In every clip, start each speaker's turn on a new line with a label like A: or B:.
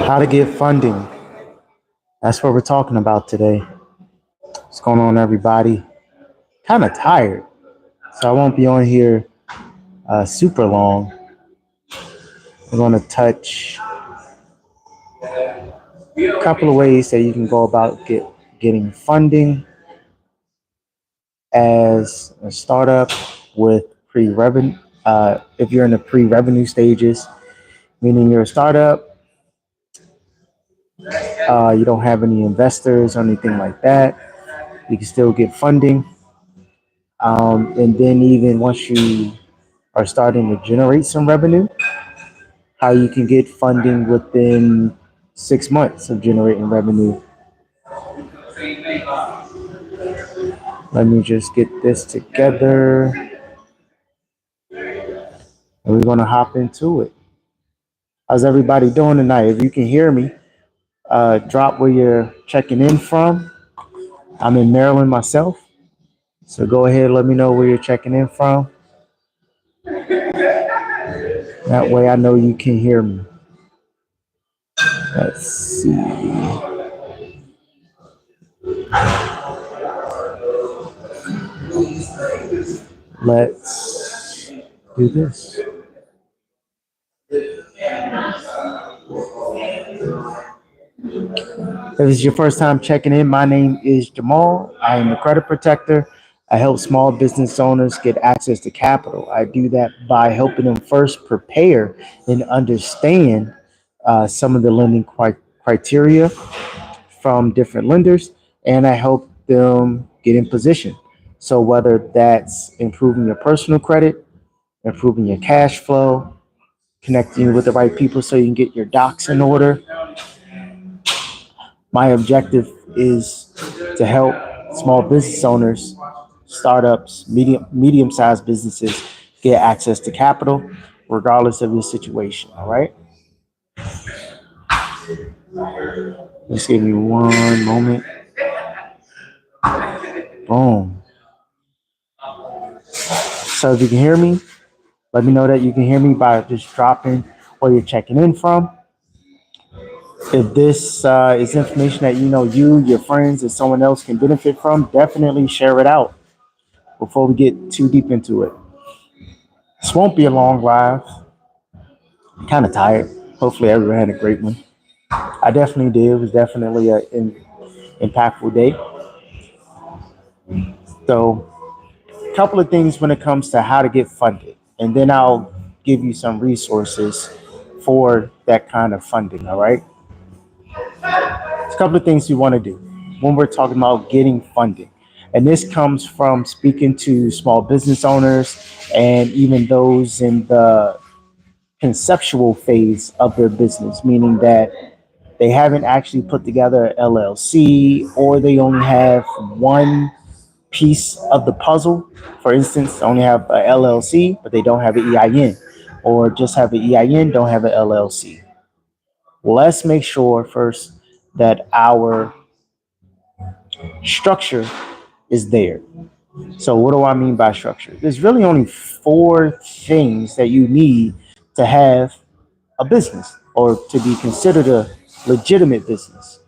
A: How to get funding. That's what we're talking about today. What's going on, everybody? Kind of tired, so I won't be on here super long. We're going to touch a couple of ways that you can go about getting funding as a startup with pre-revenue. If you're in the pre-revenue stages, meaning you're a startup, you don't have any investors or anything like that, you can still get funding. And then even once you are starting to generate some revenue, how you can get funding within 6 months of generating revenue. Let me just get this together and we're going to hop into it. How's everybody doing tonight? If you can hear me, drop where you're checking in from. I'm in Maryland myself, so go ahead and let me know where you're checking in from. That way I know you can hear me. Let's see. Let's do this. If this is your first time checking in, my name is Jamal. I am a credit protector. I help small business owners get access to capital. I do that by helping them first prepare and understand some of the lending criteria from different lenders, and I help them get in position. So whether that's improving your personal credit, improving your cash flow, connecting you with the right people so you can get your docs in order, my objective is to help small business owners, startups, medium-sized businesses get access to capital, regardless of your situation. All right. Just give me one moment. Boom. So if you can hear me, let me know that you can hear me by just dropping where you're checking in from. If this is information that you, your friends, and someone else can benefit from, definitely share it out before we get too deep into it. This won't be a long live. I'm kind of tired. Hopefully everyone had a great one. I definitely did. It was definitely an impactful day. So a couple of things when it comes to how to get funded. And then I'll give you some resources for that kind of funding, all right? There's a couple of things you want to do when we're talking about getting funding. And this comes from speaking to small business owners and even those in the conceptual phase of their business, meaning that they haven't actually put together an LLC or they only have one piece of the puzzle. For instance, they only have a LLC, but they don't have an EIN, or just have an EIN, don't have an LLC. Let's make sure first that our structure is there. So what do I mean by structure? There's really only four things that you need to have a business or to be considered a legitimate business.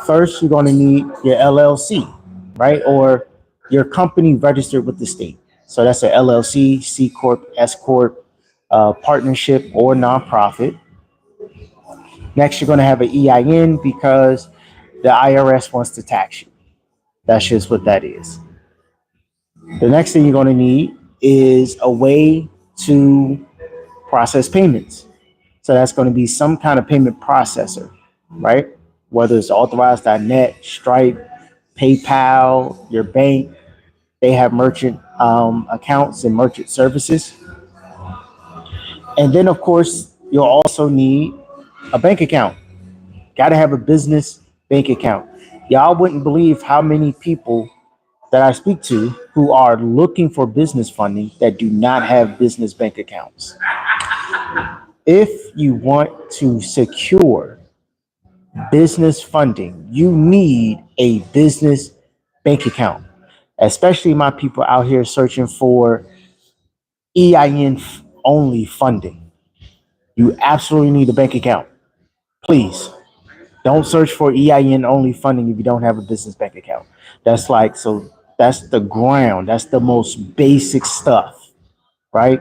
A: First, you're going to need your LLC, right? Or your company registered with the state. So that's a LLC, C Corp, S Corp, partnership, or nonprofit. Next, you're going to have an EIN because the IRS wants to tax you. That's just what that is. The next thing you're going to need is a way to process payments. So that's going to be some kind of payment processor, right? Whether it's authorized.net, Stripe, PayPal, your bank, they have merchant accounts and merchant services. And then, of course, you'll also need a bank account. Got to have a business bank account. Y'all wouldn't believe how many people that I speak to who are looking for business funding that do not have business bank accounts. If you want to secure business funding, you need a business bank account, especially my people out here searching for EIN only funding. You absolutely need a bank account. Please don't search for EIN only funding if you don't have a business bank account. That's like, so that's the ground. That's the most basic stuff, right?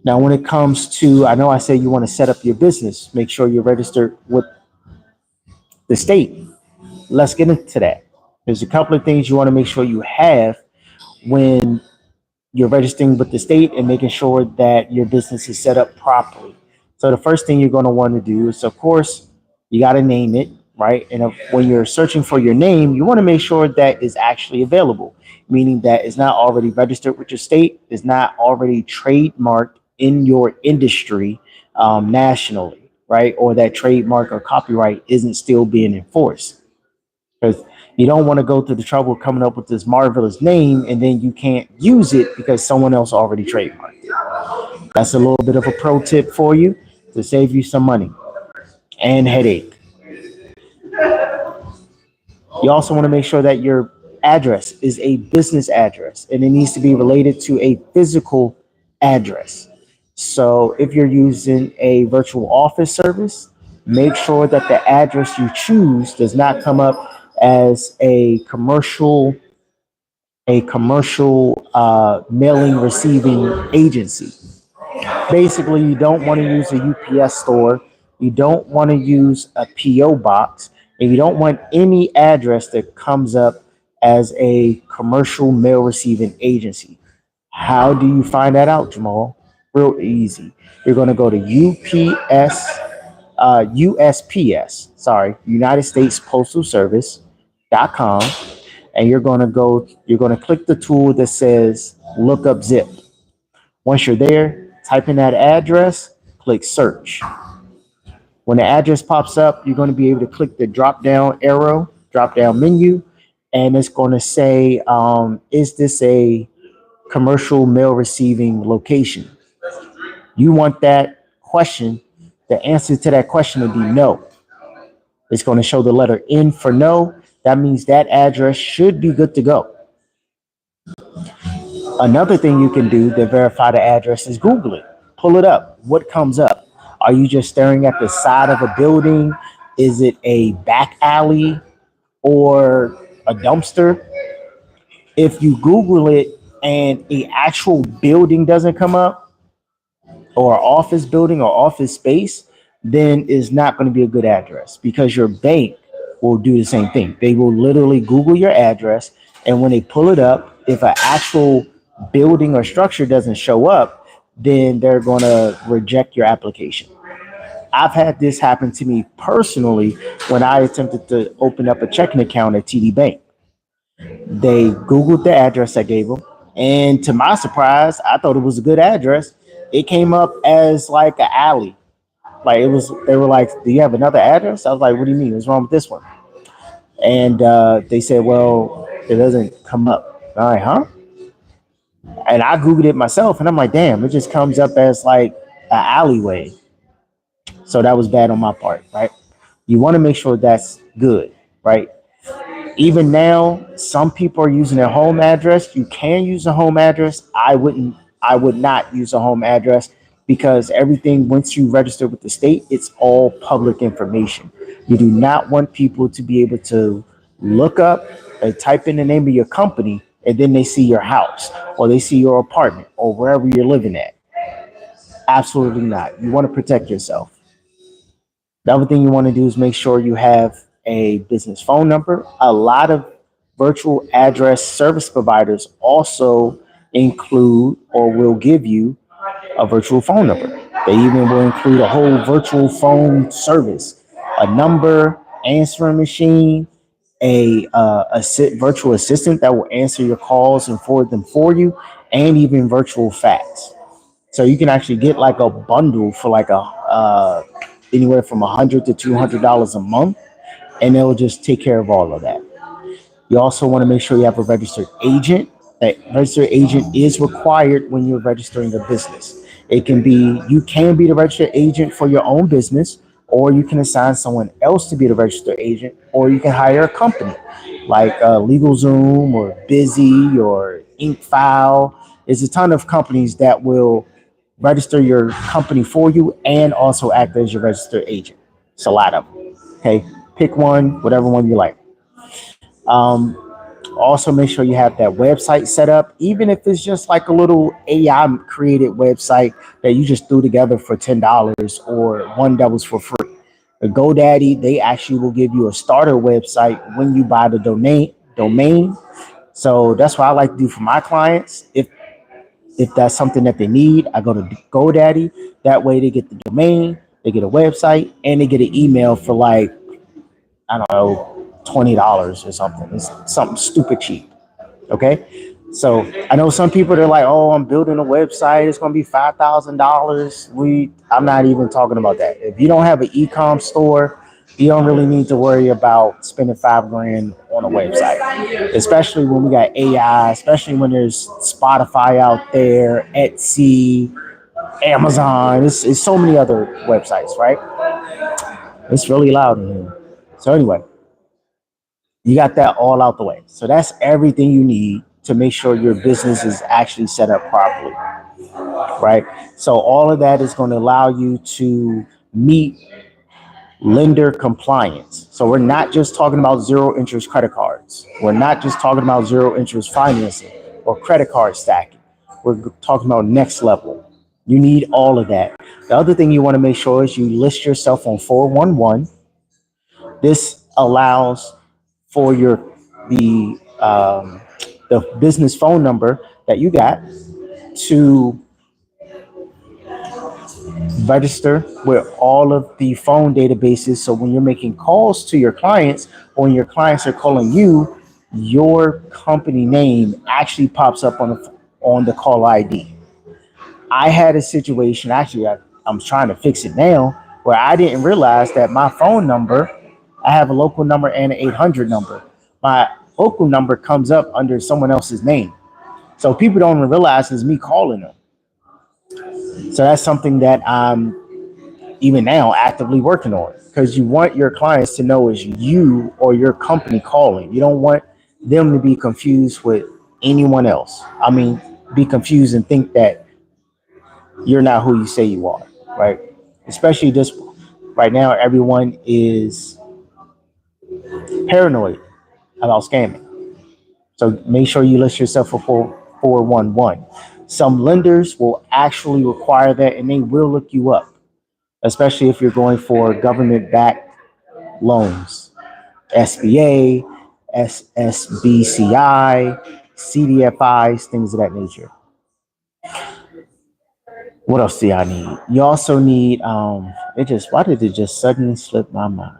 A: Now, when it comes to, I know I say you want to set up your business, make sure you're registered with the state. Let's get into that. There's a couple of things you want to make sure you have when you're registering with the state and making sure that your business is set up properly. So the first thing you're going to want to do is, of course, you got to name it, right? And when you're searching for your name, you want to make sure that is actually available, meaning that it's not already registered with your state, is not already trademarked in your industry nationally, right? Or that trademark or copyright isn't still being enforced, because you don't want to go through the trouble of coming up with this marvelous name and then you can't use it because someone else already trademarked it. That's a little bit of a pro tip for you to save you some money and headache. You also want to make sure that your address is a business address and it needs to be related to a physical address. So if you're using a virtual office service, make sure that the address you choose does not come up as a commercial mailing receiving agency. Basically, you don't want to use a UPS store, you don't want to use a PO box, and you don't want any address that comes up as a commercial mail receiving agency. How do you find that out, Jamal? Real easy. You're going to go to USPS, sorry, United States Postal Service.com, and you're going to click the tool that says look up zip. Once you're there, type in that address, click search. When the address pops up, you're going to be able to click the drop down arrow, drop down menu, and it's going to say, is this a commercial mail receiving location? You want that question, the answer to that question to be no. It's going to show the letter N for no. That means that address should be good to go. Another thing you can do to verify the address is Google it. Pull it up. What comes up? Are you just staring at the side of a building? Is it a back alley or a dumpster? If you Google it and a actual building doesn't come up, or office building or office space, then it's not going to be a good address, because your bank will do the same thing. They will literally Google your address, and when they pull it up, if an actual building or structure doesn't show up, then they're going to reject your application. I've had this happen to me personally when I attempted to open up a checking account at TD Bank. They Googled the address I gave them, and to my surprise, I thought it was a good address. It came up as like an alley. Like it was, they were like, "Do you have another address?" I was like, "What do you mean? What's wrong with this one?" And they said, "Well, it doesn't come up." I'm like, huh? And I Googled it myself, and I'm like, "Damn, it just comes up as like an alleyway." So that was bad on my part, right? You want to make sure that's good, right? Even now, some people are using their home address. You can use a home address. I would not use a home address, because everything, once you register with the state, it's all public information. You do not want people to be able to look up and type in the name of your company and then they see your house or they see your apartment or wherever you're living at. Absolutely not. You want to protect yourself. The other thing you want to do is make sure you have a business phone number. A lot of virtual address service providers also include or will give you a virtual phone number. They even will include a whole virtual phone service, a number, answering machine, virtual assistant that will answer your calls and forward them for you, and even virtual fax. So you can actually get like a bundle for like a anywhere from $100 to $200 a month, and they'll just take care of all of that. You also want to make sure you have a registered agent. That registered agent is required when you're registering a business. You can be the registered agent for your own business, or you can assign someone else to be the registered agent, or you can hire a company like LegalZoom or Busy or InkFile. There's a ton of companies that will register your company for you and also act as your registered agent. It's a lot of them. Okay, pick one, whatever one you like. Um, Also, make sure you have that website set up, even if it's just like a little AI created website that you just threw together for $10 or one that was for free. The GoDaddy, they actually will give you a starter website when you buy the domain. So that's what I like to do for my clients. If that's something that they need, I go to GoDaddy. That way they get the domain, they get a website, and they get an email for like, I don't know, $20 or something. It's something stupid cheap. Okay. So I know some people are like, oh, I'm building a website. It's gonna be $5,000. I'm not even talking about that. If you don't have an e-com store, you don't really need to worry about spending 5 grand on a website. Especially when we got AI, especially when there's Spotify out there, Etsy, Amazon. It's so many other websites, right? It's really loud in here. So anyway, you got that all out the way. So that's everything you need to make sure your business is actually set up properly, right? So all of that is going to allow you to meet lender compliance. So we're not just talking about zero interest credit cards. We're not just talking about zero interest financing or credit card stacking. We're talking about next level. You need all of that. The other thing you want to make sure is you list yourself on 411. This allows for the business phone number that you got to register with all of the phone databases. So when you're making calls to your clients, or when your clients are calling you, your company name actually pops up on the call ID. I had a situation, actually, I'm trying to fix it now, where I didn't realize that my phone number, I have a local number and an 800 number. My local number comes up under someone else's name. So people don't even realize it's me calling them. So that's something that I'm even now actively working on, because you want your clients to know it's you or your company calling. You don't want them to be confused with anyone else. I mean, be confused and think that you're not who you say you are, right? Especially this right now, everyone is paranoid about scamming. So make sure you list yourself for 411. Some lenders will actually require that and they will look you up, especially if you're going for government backed loans, SBA, SSBCI, CDFIs, things of that nature. What else do I need? You also need why did it just suddenly slip my mind?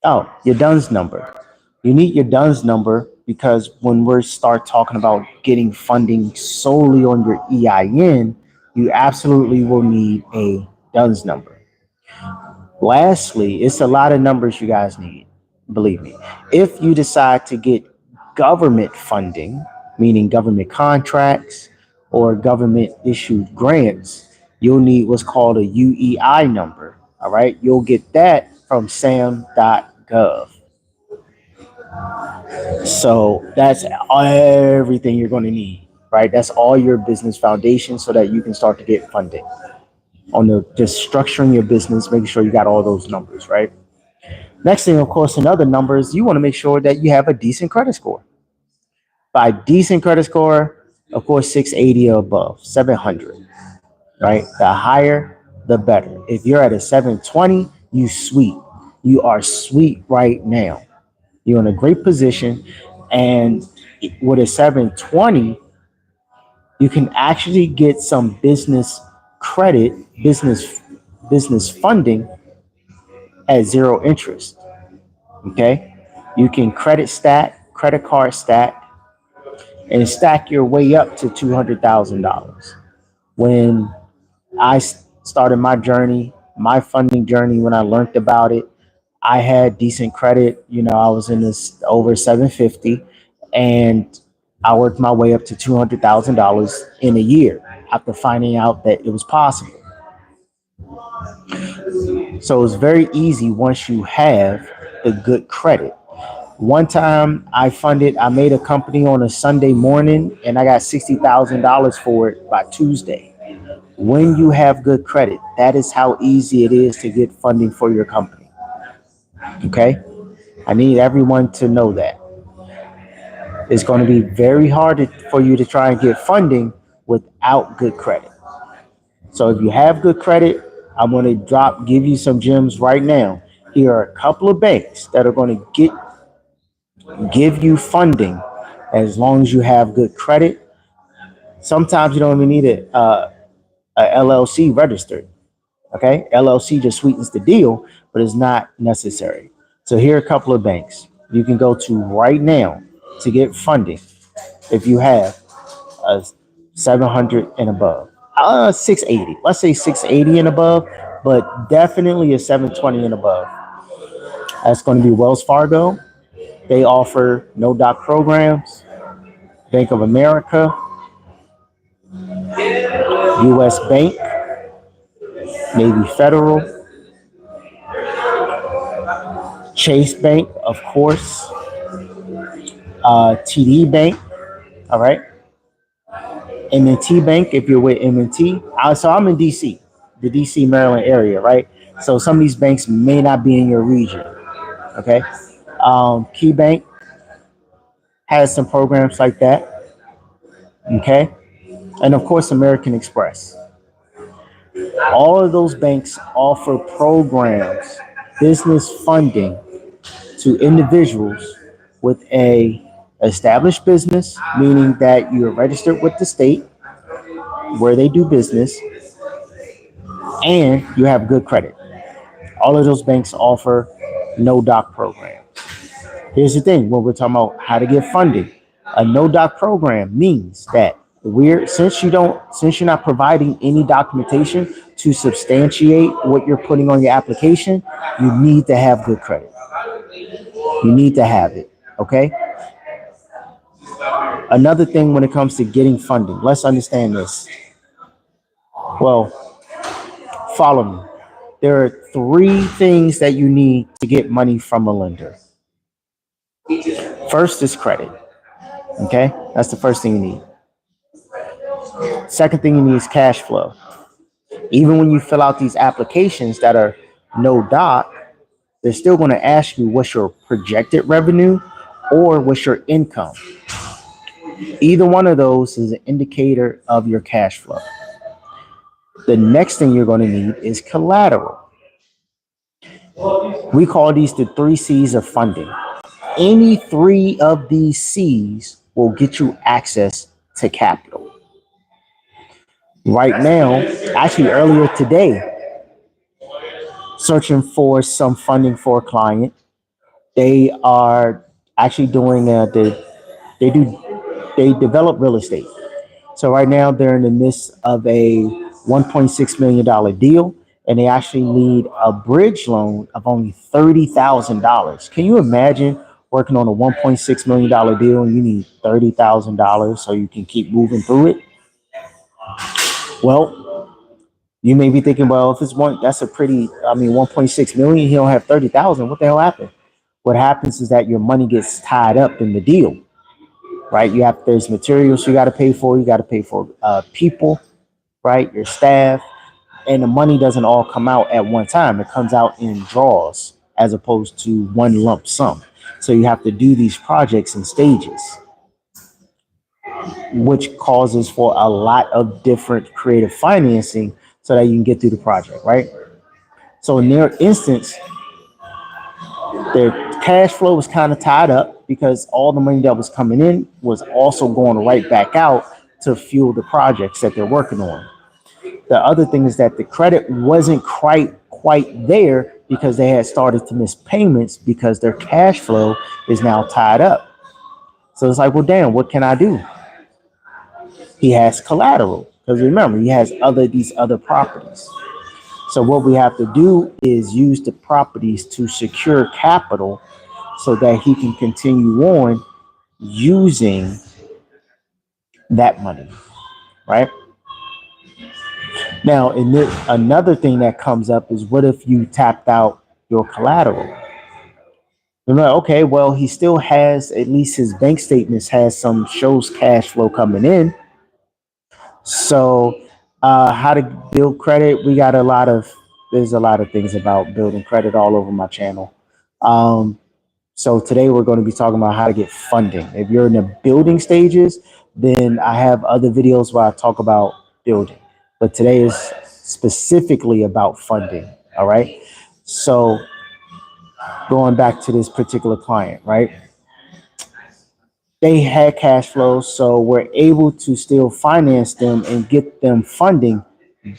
A: Oh, your DUNS number. You need your DUNS number because when we start talking about getting funding solely on your EIN, you absolutely will need a DUNS number. Lastly, it's a lot of numbers you guys need. Believe me. If you decide to get government funding, meaning government contracts or government issued grants, you'll need what's called a UEI number. All right. You'll get that from sam.gov. So that's everything you're going to need, right? That's all your business foundation so that you can start to get funding on the just structuring your business, making sure you got all those numbers, right? Next thing, of course, another number is you want to make sure that you have a decent credit score. By decent credit score, of course, 680 or above, 700, right? The higher, the better. If you're at a 720, you sweet. You are sweet right now. You're in a great position. And with a 720, you can actually get some business credit, business funding at zero interest. Okay. You can credit card stack, and stack your way up to $200,000. When I started my journey, my funding journey, when I learned about it, I had decent credit. You know, I was in this over 750, and I worked my way up to $200,000 in a year after finding out that it was possible. So it's very easy once you have the good credit. One time I made a company on a Sunday morning and I got $60,000 for it by Tuesday. When you have good credit, that is how easy it is to get funding for your company. Okay. I need everyone to know that it's going to be very hard for you to try and get funding without good credit. So if you have good credit, I'm going to give you some gems right now. Here are a couple of banks that are going to give you funding as long as you have good credit. Sometimes you don't even need a LLC registered. Okay, LLC just sweetens the deal, but it's not necessary. So here are a couple of banks you can go to right now to get funding if you have a 700 and above. 680. Let's say 680 and above, but definitely a 720 and above. That's going to be Wells Fargo. They offer no doc programs. Bank of America, US Bank, Navy Federal, Chase Bank, of course, TD Bank. All right. M&T Bank, if you're with M&T. So I'm in DC, the DC, Maryland area, right? So some of these banks may not be in your region. Okay. Key Bank has some programs like that. Okay. And of course, American Express. All of those banks offer programs, business funding to individuals with a established business, meaning that you're registered with the state where they do business and you have good credit. All of those banks offer no doc program. Here's the thing when we're talking about how to get funding. A no doc program means that since you're not providing any documentation to substantiate what you're putting on your application, you need to have good credit. You need to have it. Okay. Another thing when it comes to getting funding, let's understand this. Well, follow me. There are three things that you need to get money from a lender. First is credit. Okay, that's the first thing you need. Second thing you need is cash flow. Even when you fill out these applications that are no doc, they're still going to ask you what's your projected revenue or what's your income. Either one of those is an indicator of your cash flow. The next thing you're going to need is collateral. We call these the three C's of funding. Any three of these C's will get you access to capital. Right now, actually earlier today, searching for some funding for a client. They are actually doing they do they develop real estate. So right now they're in the midst of a $1.6 million deal, and they actually need a bridge loan of only $30,000. Can you imagine working on a $1.6 million deal and you need $30,000 so you can keep moving through it? Well, you may be thinking, well, if it's that's a pretty, 1.6 million, he don't have 30,000. What the hell happened? What happens is that your money gets tied up in the deal, right? There's materials you got to pay for. You got to pay for people, right? Your staff, and the money doesn't all come out at one time. It comes out in draws as opposed to one lump sum. So you have to do these projects in stages, which causes for a lot of different creative financing so that you can get through the project, right? So in their instance, their cash flow was kind of tied up because all the money that was coming in was also going right back out to fuel the projects that they're working on. The other thing is that the credit wasn't quite there because they had started to miss payments because their cash flow is now tied up. So it's like, well, damn, what can I do? He has collateral because remember, he has these other properties. So what we have to do is use the properties to secure capital so that he can continue on using that money, right? Now, another thing that comes up is what if you tapped out your collateral? You're like, okay, well, he still has, at least his bank statements has some shows cash flow coming in. So How to build credit. There's a lot of things about building credit all over my channel. Um, so today we're going to be talking about how to get funding. If you're in the building stages, then I have other videos where I talk about building. But today is specifically about funding. All right. So going back to this particular client, right? They had cash flows, so we're able to still finance them and get them funding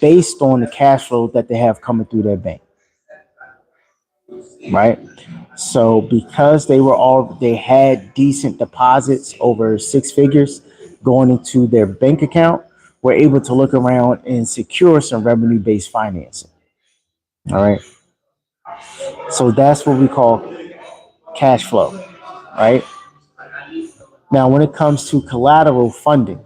A: based on the cash flow that they have coming through their bank, right? So because they had decent deposits over six figures going into their bank account, we're able to look around and secure some revenue based financing. All right. So that's what we call cash flow, right? Now, when it comes to collateral funding,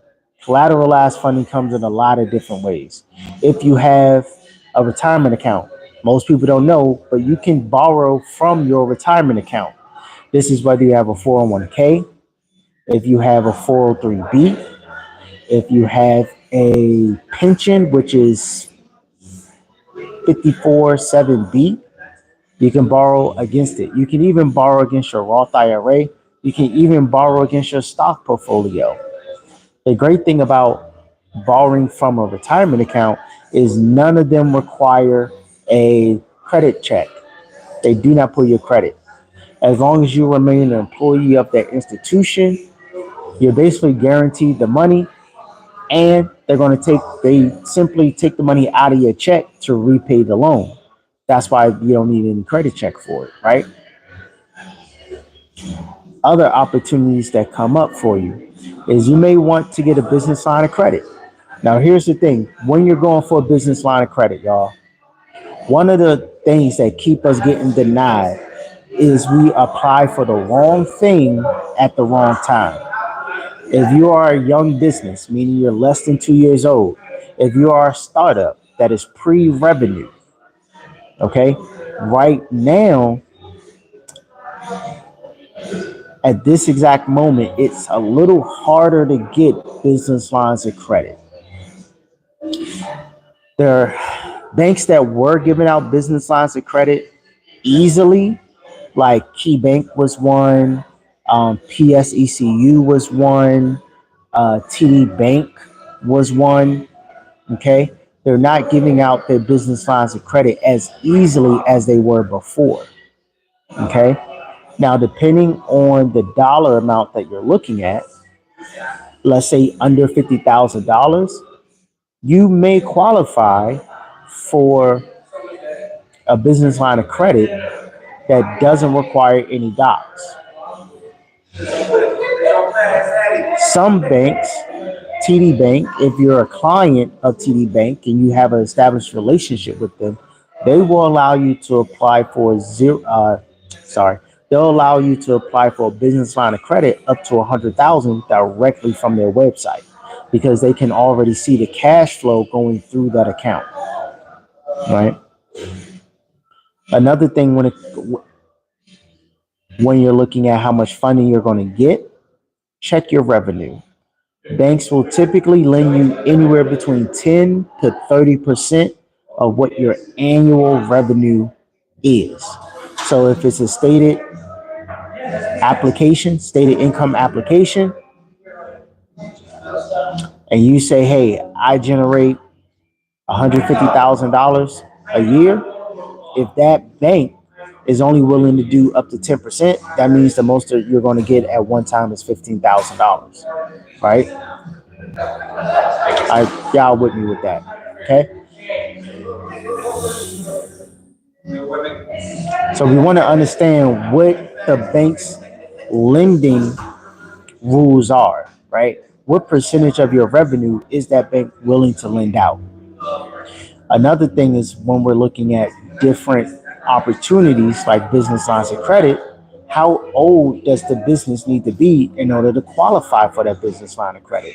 A: collateralized funding comes in a lot of different ways. If you have a retirement account, most people don't know, but you can borrow from your retirement account. This is whether you have a 401k, if you have a 403b, if you have a pension, which is 54.7b, you can borrow against it. You can even borrow against your Roth IRA. You can even borrow against your stock portfolio. The great thing about borrowing from a retirement account is none of them require a credit check. They do not pull your credit. As long as you remain an employee of that institution, you're basically guaranteed the money, and they simply take the money out of your check to repay the loan. That's why you don't need any credit check for it, right? Other opportunities that come up for you is you may want to get a business line of credit. Now, here's the thing. When you're going for a business line of credit, y'all, one of the things that keep us getting denied is we apply for the wrong thing at the wrong time. If you are a young business, meaning you're less than 2 years old, if you are a startup that is pre-revenue, okay, right now, at this exact moment, it's a little harder to get business lines of credit. There are banks that were giving out business lines of credit easily, like Key Bank was one, PSECU was one, TD Bank was one. Okay, they're not giving out their business lines of credit as easily as they were before. Okay, now depending on the dollar amount that you're looking at, let's say under $50,000, you may qualify for a business line of credit that doesn't require any docs. Some banks, TD Bank, if you're a client of TD Bank and you have an established relationship with them, they will allow you to apply for sorry, they'll allow you to apply for a business line of credit up to 100,000 directly from their website because they can already see the cash flow going through that account, right? Another thing when you're looking at how much funding you're going to get, check your revenue. Banks will typically lend you anywhere between 10 to 30% of what your annual revenue is. So if it's a stated income application, and you say, hey, I generate $150,000 a year, if that bank is only willing to do up to 10%, that means the most that you're going to get at one time is $15,000, right? Y'all with me with that, okay? So we want to understand what the bank's lending rules are, right? What percentage of your revenue is that bank willing to lend out? Another thing is when we're looking at different opportunities like business lines of credit, how old does the business need to be in order to qualify for that business line of credit?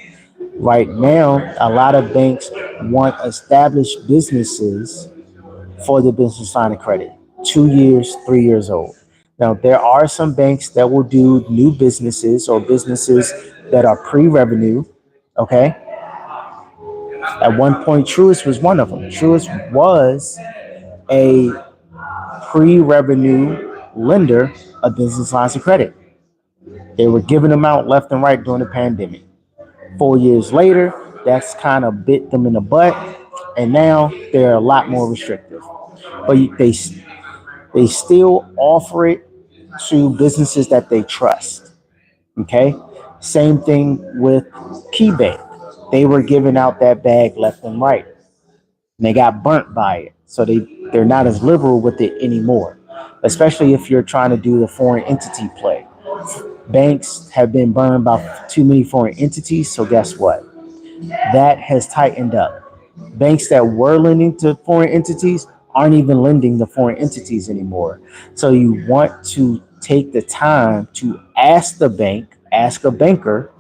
A: Right now, a lot of banks want established businesses for the business line of credit, 2 years, 3 years old. Now, there are some banks that will do new businesses or businesses that are pre revenue, okay? At one point, Truist was one of them. Truist was a pre-revenue lender of business lines of credit. They were giving them out left and right during the pandemic. 4 years later, that's kind of bit them in the butt, and now they're a lot more restrictive. But they still offer it to businesses that they trust. Okay, same thing with KeyBank. They were giving out that bag left and right, and they got burnt by it. So they're not as liberal with it anymore, especially if you're trying to do the foreign entity play. Banks have been burned by too many foreign entities. So guess what? That has tightened up. Banks that were lending to foreign entities aren't even lending to foreign entities anymore. So you want to take the time to ask the bank, ask a banker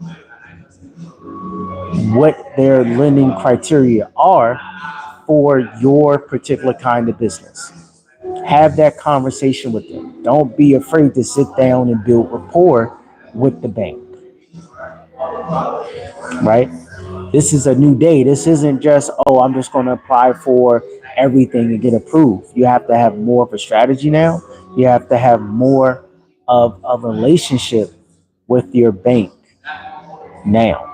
A: what their lending criteria are for your particular kind of business. Have that conversation with them. Don't be afraid to sit down and build rapport with the bank, right? This is a new day. This isn't just, oh, I'm just going to apply for everything and get approved. You have to have more of a strategy now. You have to have more of a relationship with your bank now.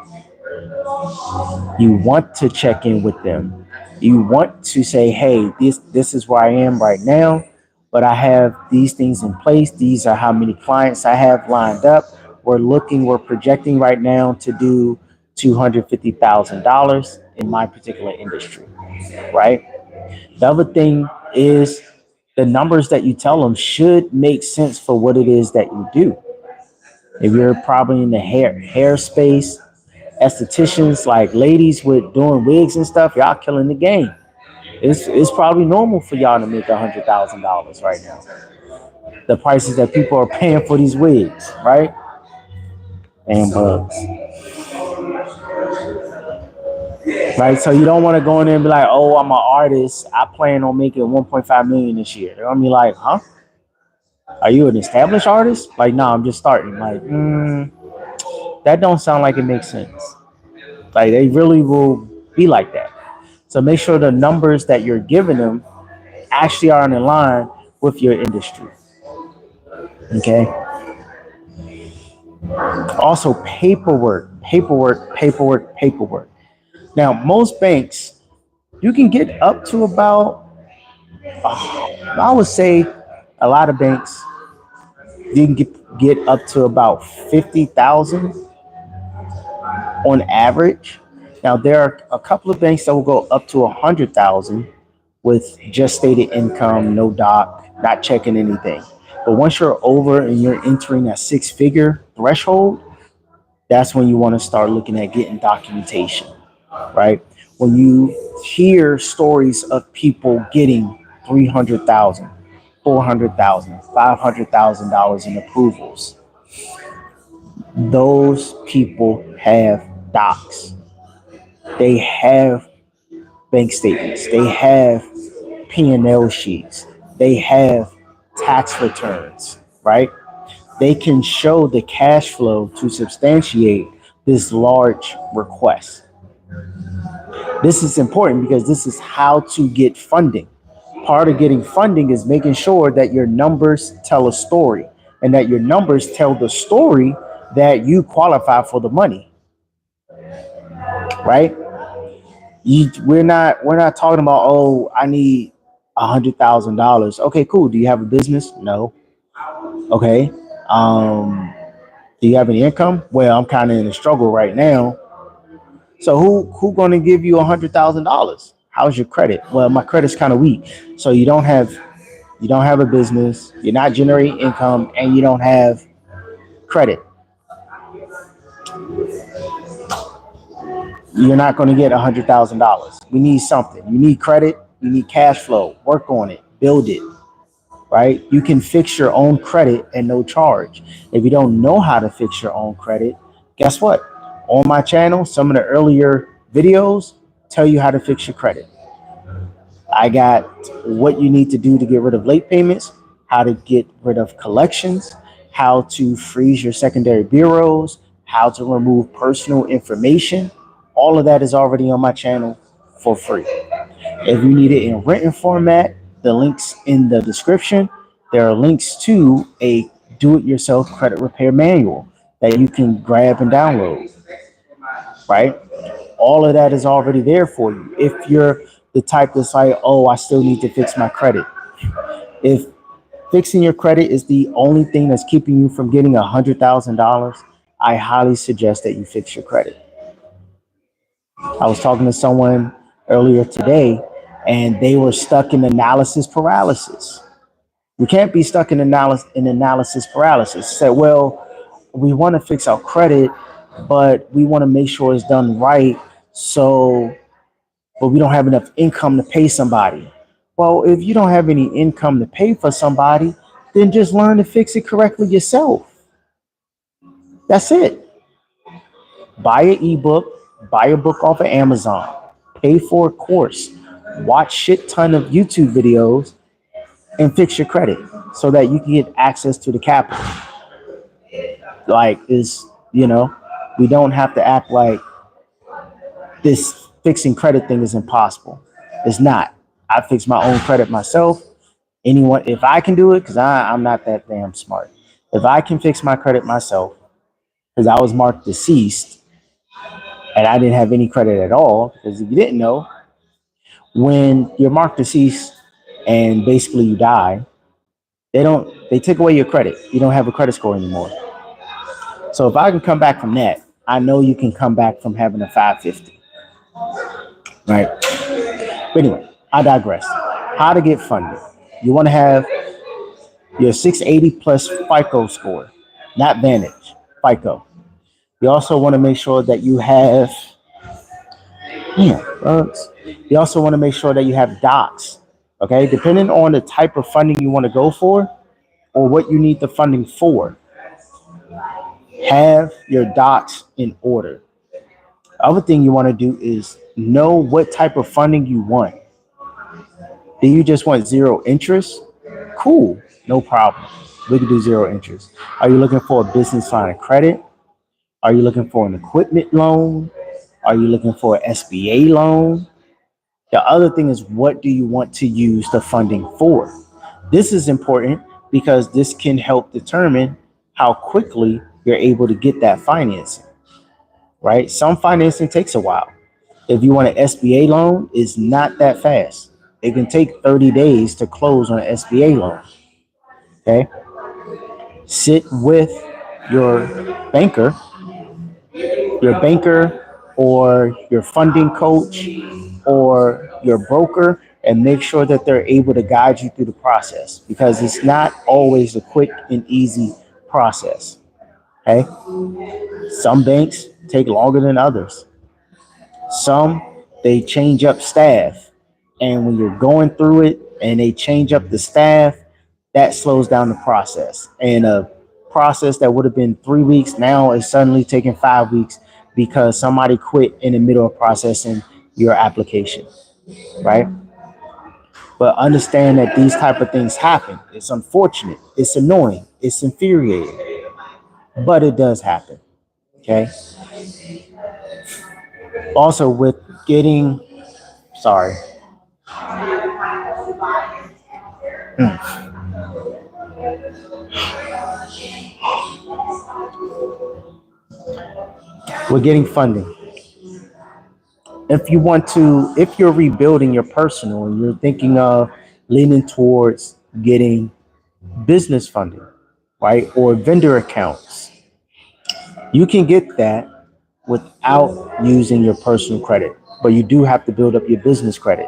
A: You want to check in with them. You want to say, hey, this is where I am right now, but I have these things in place. These are how many clients I have lined up. We're projecting right now to do $250,000 in my particular industry, right? The other thing is the numbers that you tell them should make sense for what it is that you do. If you're probably in the hair space, estheticians, like ladies with doing wigs and stuff, y'all killing the game. It's probably normal for y'all to make $100,000 right now. The prices that people are paying for these wigs, right? And bugs, right? So you don't want to go in there and be like, "Oh, I'm an artist. I plan on making 1.5 million this year." They're gonna be like, "Huh? Are you an established artist?" Like, no, I'm just starting. Like, that don't sound like it makes sense. Like, they really will be like that. So make sure the numbers that you're giving them actually are in line with your industry. Okay. Also, paperwork. Now, most banks, you can get up to about, I would say, a lot of banks, you can get up to about 50,000 on average. Now, there are a couple of banks that will go up to 100,000 with just stated income, no doc, not checking anything. But once you're over and you're entering that six-figure threshold, that's when you want to start looking at getting documentation, right? When you hear stories of people getting 300,000, 400,000, $500,000 in approvals, those people have docs. They have bank statements. They have P&L sheets. They have tax returns, right? They can show the cash flow to substantiate this large request. This is important because this is how to get funding. Part of getting funding is making sure that your numbers tell a story and that your numbers tell the story that you qualify for the money, right? We're not talking about, oh, I need $100,000. Okay, cool. Do you have a business? No. Okay. Do you have any income? Well, I'm kind of in a struggle right now. So who going to give you $100,000? How's your credit? Well, my credit's kind of weak. So you don't have a business, you're not generating income, and you don't have credit. You're not going to get $100,000. We need something. You need credit. You need cash flow. Work on it. Build it. Right? You can fix your own credit at no charge. If you don't know how to fix your own credit, guess what? On my channel, some of the earlier videos tell you how to fix your credit. I got what you need to do to get rid of late payments, how to get rid of collections, how to freeze your secondary bureaus, how to remove personal information All of that is already on my channel for free. If you need it in written format, the links in the description. There are links to a do-it-yourself credit repair manual that you can grab and download, right? All of that is already there for you. If you're the type that's like, oh, I still need to fix my credit. If fixing your credit is the only thing that's keeping you from getting $100,000, I highly suggest that you fix your credit. I was talking to someone earlier today, and they were stuck in analysis paralysis. We can't be stuck in analysis paralysis. Said, well, we want to fix our credit, but we want to make sure it's done right. So, but we don't have enough income to pay somebody. Well, if you don't have any income to pay for somebody, then just learn to fix it correctly yourself. That's it. Buy an ebook, buy a book off of Amazon, pay for a course, watch shit ton of YouTube videos, and fix your credit so that you can get access to the capital. Like is we don't have to act like this fixing credit thing is impossible. It's not. I fix my own credit myself. Anyone, if I can do it, because I'm not that damn smart. If I can fix my credit myself, because I was marked deceased and I didn't have any credit at all, because if you didn't know, when you're marked deceased and basically you die, they take away your credit. You don't have a credit score anymore. So if I can come back from that, I know you can come back from having a 550. Right? But anyway, I digress. How to get funded. You want to have your 680 plus FICO score, not Vantage, FICO. You also want to make sure that you have, you also want to make sure that you have docs. Okay, depending on the type of funding you want to go for or what you need the funding for, have your docs in order. The other thing you want to do is know what type of funding you want. Do you just want zero interest? Cool, no problem. We can do zero interest. Are you looking for a business line of credit? Are you looking for an equipment loan? Are you looking for an SBA loan? The other thing is, what do you want to use the funding for? This is important because this can help determine how quickly you're able to get that financing, right? Some financing takes a while. If you want an SBA loan, it's not that fast. It can take 30 days to close on an SBA loan. Okay. Sit with your banker, or your funding coach or your broker, and make sure that they're able to guide you through the process because it's not always a quick and easy process. Okay. Some banks take longer than others. Some, they change up staff. And when you're going through it and they change up the staff, that slows down the process. And a process that would have been 3 weeks now is suddenly taking 5 weeks because somebody quit in the middle of processing your application, right? But understand that these type of things happen. It's unfortunate. It's annoying. It's infuriating. But it does happen. Okay. Also, with getting, sorry, we're getting funding. If you're rebuilding your personal and you're thinking of leaning towards getting business funding, right, or vendor accounts, you can get that without using your personal credit, but you do have to build up your business credit.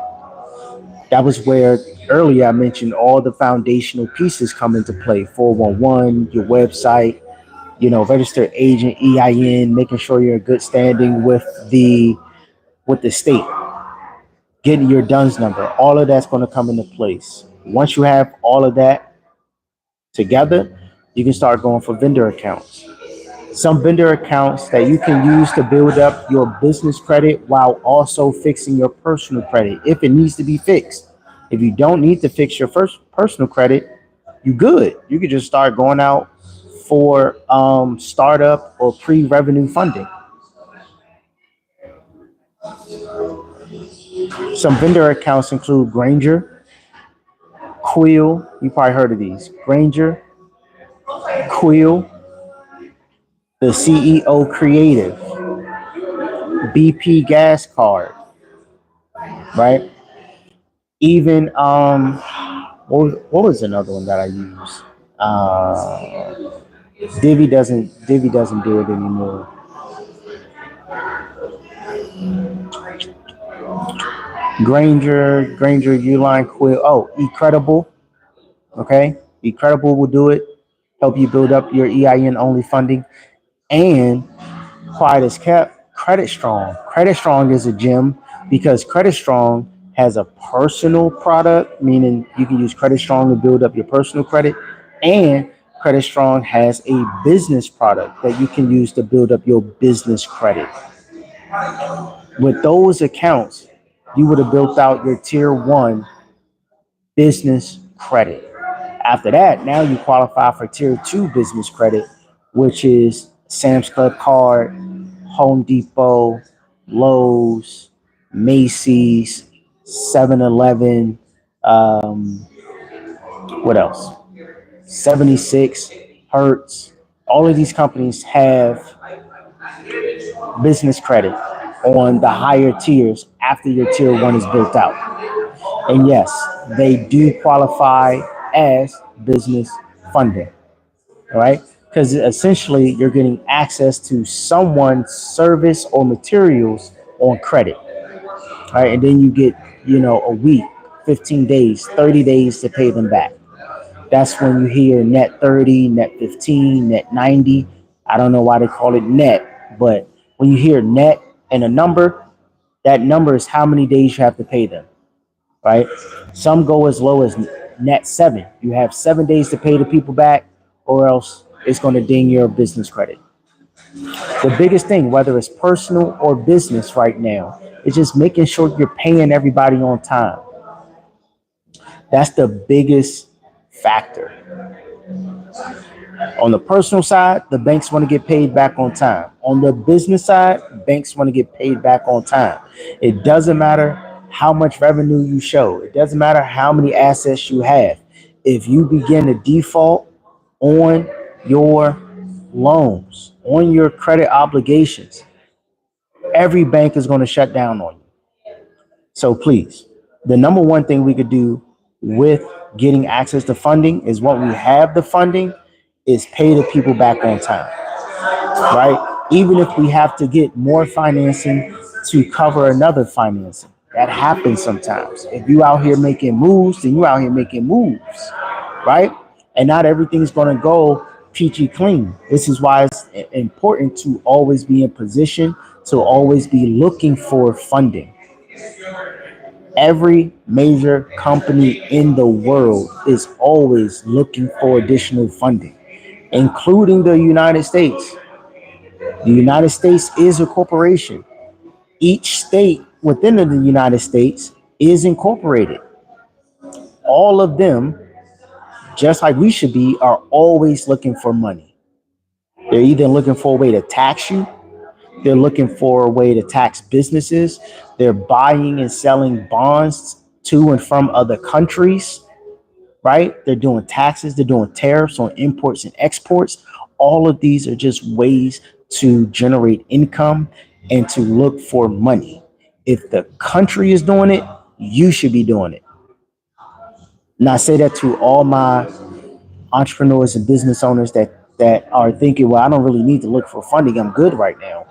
A: That was where earlier I mentioned all the foundational pieces come into play: 411, your website, registered agent, EIN, making sure you're in good standing with the state, getting your DUNS number. All of that's going to come into place. Once you have all of that together, you can start going for vendor accounts. Some vendor accounts that you can use to build up your business credit while also fixing your personal credit if it needs to be fixed. If you don't need to fix your first personal credit, you good. You could just start going out for startup or pre-revenue funding. Some vendor accounts include Granger, Quill. You probably heard of these. Granger, Quill, the CEO Creative, BP Gas Card, right? Even what was another one that I use? Divi doesn't do it anymore. Granger, Uline, Quill. Oh, Incredible. Okay, Incredible will do it. Help you build up your EIN only funding. And quiet as kept, Credit Strong. Credit Strong is a gem because Credit Strong has a personal product, meaning you can use Credit Strong to build up your personal credit, and Credit Strong has a business product that you can use to build up your business credit. With those accounts, you would have built out your tier one business credit. After that, now you qualify for tier two business credit, which is Sam's Club card, Home Depot, Lowe's, Macy's, 7-Eleven, what else? 76, Hertz. All of these companies have business credit on the higher tiers after your tier one is built out. And yes, they do qualify as business funding, all right? Because essentially you're getting access to someone's service or materials on credit, right? And then you get, a week, 15 days, 30 days to pay them back. That's when you hear net 30, net 15, net 90. I don't know why they call it net, but when you hear net and a number, that number is how many days you have to pay them, right? Some go as low as net 7. You have 7 days to pay the people back, or else it's going to ding your business credit. The biggest thing, whether it's personal or business right now, is just making sure you're paying everybody on time. That's the biggest factor. On the personal side, the banks want to get paid back on time. On the business side, banks want to get paid back on time. It doesn't matter how much revenue you show. It doesn't matter how many assets you have. If you begin to default on your loans, on your credit obligations, every bank is going to shut down on you. So please, the number one thing we could do with getting access to funding is when we have the funding is pay the people back on time, right? Even if we have to get more financing to cover another financing, that happens sometimes. If you out here making moves, then you out here making moves, right? And not everything's going to go peachy clean. This is why it's important to always be in position to always be looking for funding. Every major company in the world is always looking for additional funding, including the United States. The United States is a corporation. Each state within the United States is incorporated. All of them, just like we should be, are always looking for money. They're either looking for a way to tax you, they're looking for a way to tax businesses, they're buying and selling bonds to and from other countries, right? They're doing taxes, they're doing tariffs on imports and exports. All of these are just ways to generate income and to look for money. If the country is doing it, you should be doing it. And I say that to all my entrepreneurs and business owners that are thinking, well, I don't really need to look for funding. I'm good right now.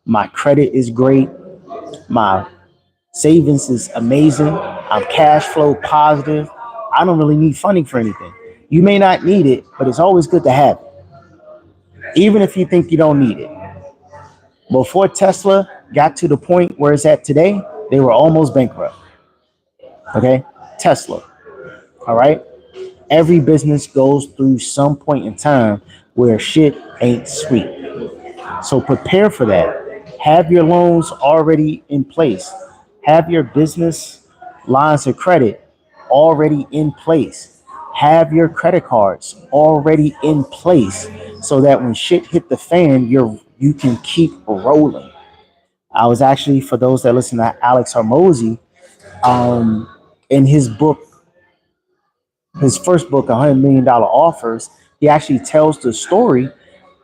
A: My credit is great. My savings is amazing. I'm cash flow positive. I don't really need funding for anything. You may not need it, but it's always good to have it, even if you think you don't need it. Before Tesla got to the point where it's at today, they were almost bankrupt. Okay? Tesla. All right? Every business goes through some point in time where shit ain't sweet. So prepare for that. Have your loans already in place. Have your business lines of credit already in place. Have your credit cards already in place so that when shit hit the fan, you can keep rolling. I was actually, for those that listen to Alex Hormozy, In his book, his first book, $100 Million Offers, he actually tells the story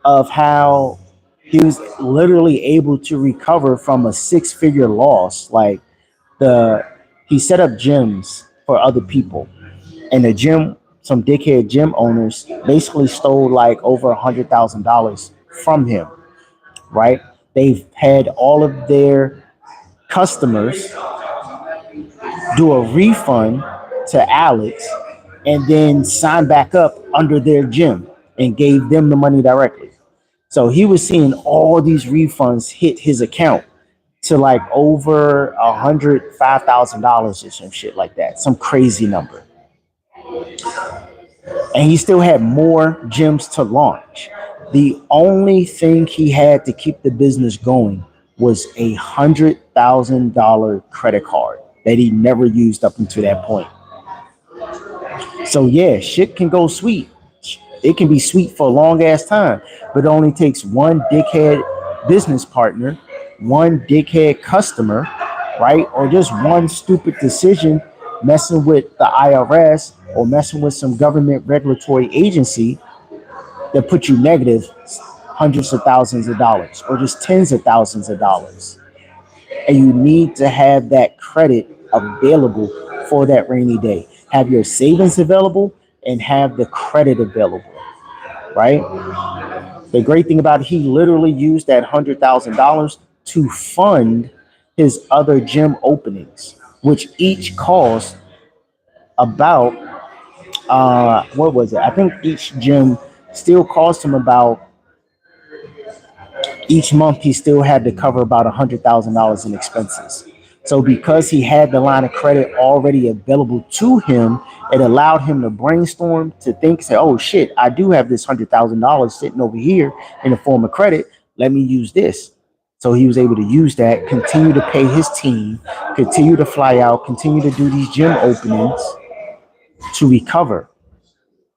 A: of how he was literally able to recover from a six-figure loss. Like the he set up gyms for other people, and the gym, some dickhead gym owners basically stole like over $100,000 from him. Right? They've had all of their customers do a refund to Alex and then sign back up under their gym and gave them the money directly. So he was seeing all these refunds hit his account to like over $105,000 or some shit like that, some crazy number. And he still had more gyms to launch. The only thing he had to keep the business going was $100,000 credit card that he never used up until that point. So yeah, shit can go sweet. It can be sweet for a long ass time, but it only takes one dickhead business partner, one dickhead customer, right? Or just one stupid decision messing with the IRS or messing with some government regulatory agency that put you negative hundreds of thousands of dollars or just tens of thousands of dollars. And you need to have that credit available for that rainy day. Have your savings available and have the credit available, right? The great thing about it, he literally used that $100,000 to fund his other gym openings, which each cost about what was it? I think each gym still cost him about each month he still had to cover about $100,000 in expenses. So because he had the line of credit already available to him, it allowed him to brainstorm, to think, say, "Oh shit, I do have this $100,000 sitting over here in the form of credit. Let me use this." So he was able to use that, continue to pay his team, continue to fly out, continue to do these gym openings to recover.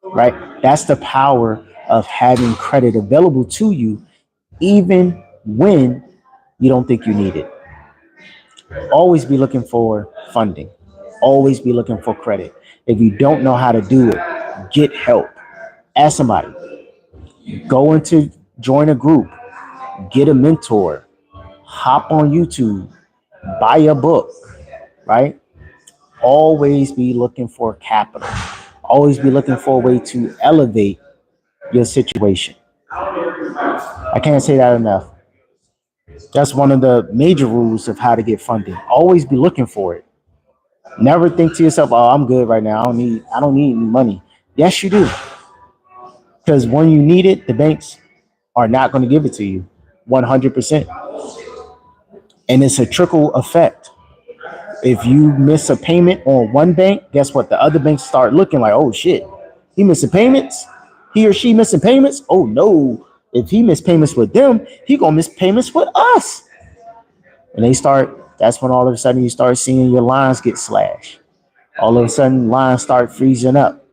A: Right? That's the power of having credit available to you, even when you don't think you need it. Always be looking for funding. Always be looking for credit. If you don't know how to do it, get help. Ask somebody. Go into join a group. Get a mentor. Hop on YouTube. Buy a book. Right? Always be looking for capital. Always be looking for a way to elevate your situation. I can't say that enough. That's one of the major rules of how to get funding. Always be looking for it. Never think to yourself, "Oh, I'm good right now. I don't need any money." Yes, you do. Because when you need it, the banks are not going to give it to you 100%. And it's a trickle effect. If you miss a payment on one bank, guess what? The other banks start looking like, "Oh shit, he missing payments? He or she missing payments? Oh no. If he missed payments with them, he gonna miss payments with us." And that's when all of a sudden you start seeing your lines get slashed. All of a sudden lines start freezing up.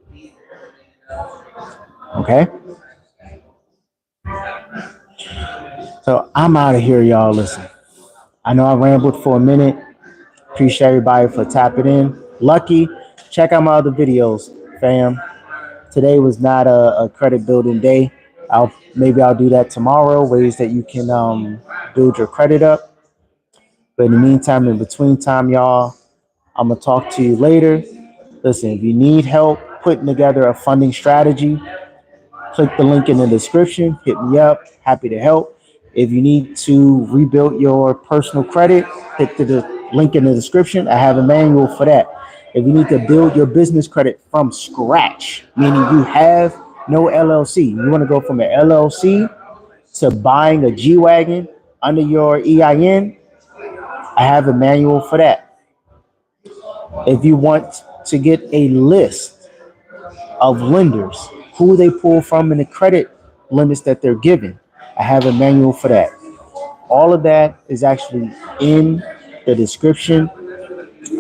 A: Okay? So I'm out of here, y'all. Listen, I know I rambled for a minute. Appreciate everybody for tapping in. Lucky, check out my other videos, fam. Today was not a credit building day. I'll do that tomorrow. Ways that you can build your credit up. But in the meantime, in between time, y'all, I'm gonna talk to you later. Listen, if you need help putting together a funding strategy, click the link in the description. Hit me up. Happy to help. If you need to rebuild your personal credit, hit the link in the description. I have a manual for that. If you need to build your business credit from scratch, meaning you have no LLC, you want to go from an LLC to buying a G Wagon under your EIN, I have a manual for that. If you want to get a list of lenders, who they pull from and the credit limits that they're given, I have a manual for that. All of that is actually in the description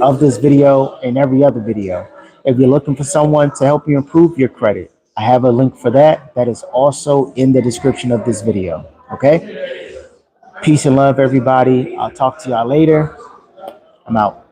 A: of this video and every other video. If you're looking for someone to help you improve your credit, I have a link for that. That is also in the description of this video. Okay? Peace and love, everybody. I'll talk to y'all later. I'm out.